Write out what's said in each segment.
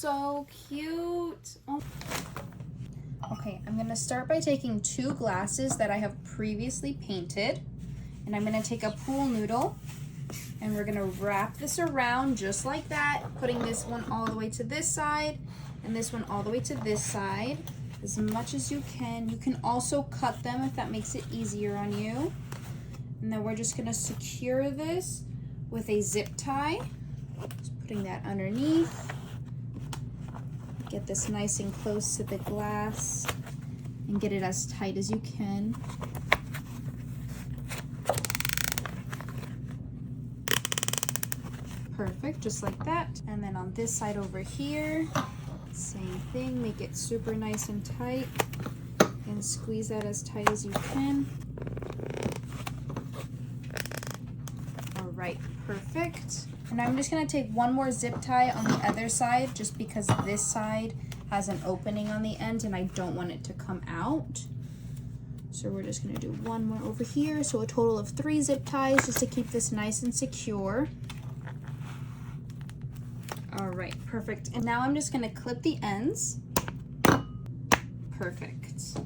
so cute. Oh. Okay, I'm gonna start by taking 2 glasses that I have previously painted, and I'm gonna take a pool noodle, and we're gonna wrap this around just like that, putting this one all the way to this side, and this one all the way to this side, as much as you can. You can also cut them if that makes it easier on you. And then we're just gonna secure this with a zip tie. Just putting that underneath. Get this nice and close to the glass and get it as tight as you can. Perfect, just like that. And then on this side over here, same thing, make it super nice and tight and squeeze that as tight as you can. All right, perfect. And I'm just gonna take one more zip tie on the other side just because this side has an opening on the end and I don't want it to come out. So we're just gonna do one more over here. So a total of 3 zip ties just to keep this nice and secure. All right, perfect. And now I'm just gonna clip the ends. Perfect.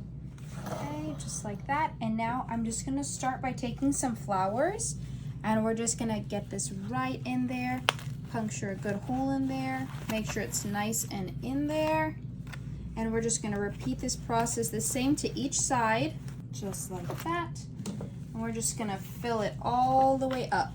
Okay, just like that. And now I'm just gonna start by taking some flowers and we're just gonna get this right in there, puncture a good hole in there, make sure it's nice and in there. And we're just gonna repeat this process the same to each side, just like that. And we're just gonna fill it all the way up.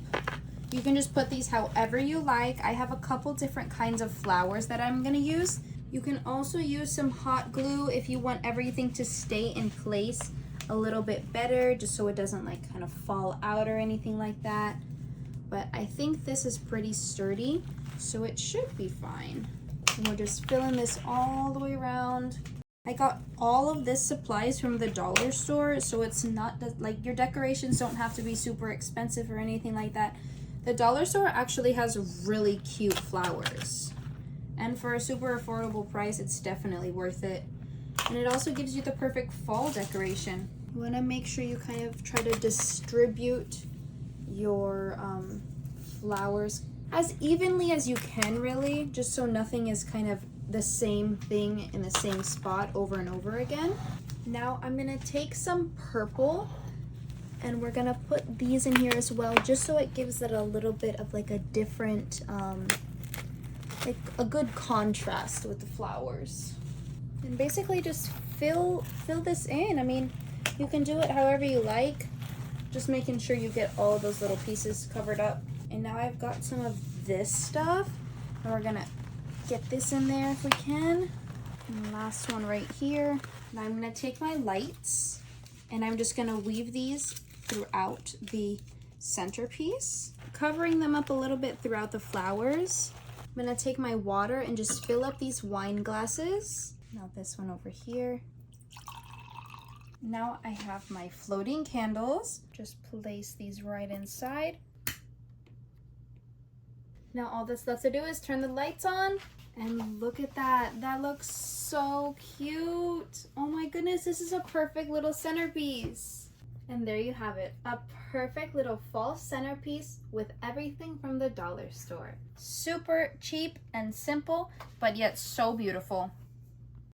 You can just put these however you like. I have a couple different kinds of flowers that I'm gonna use. You can also use some hot glue if you want everything to stay in place a little bit better, just so it doesn't like kind of fall out or anything like that. But I think this is pretty sturdy, so it should be fine. And we're just filling this all the way around. I got all of this supplies from the dollar store, so it's not like your decorations don't have to be super expensive or anything like that. The dollar store actually has really cute flowers, and for a super affordable price, it's definitely worth it. And it also gives you the perfect fall decoration. You want to make sure you kind of try to distribute your flowers as evenly as you can, really, just so nothing is kind of the same thing in the same spot over and over again. Now I'm gonna take some purple and we're gonna put these in here as well, just so it gives it a little bit of like a different, like a good contrast with the flowers. And basically just fill this in. I mean, you can do it however you like, just making sure you get all of those little pieces covered up. And now I've got some of this stuff, and we're gonna get this in there if we can. And the last one right here. Now I'm gonna take my lights, and I'm just gonna weave these throughout the centerpiece, covering them up a little bit throughout the flowers. I'm gonna take my water and just fill up these wine glasses. Now this one over here. Now I have my floating candles. Just place these right inside. Now all that's left to do is turn the lights on, and look at that. That looks so cute. Oh my goodness, this is a perfect little centerpiece. And there you have it, a perfect little fall centerpiece with everything from the dollar store. Super cheap and simple, but yet so beautiful.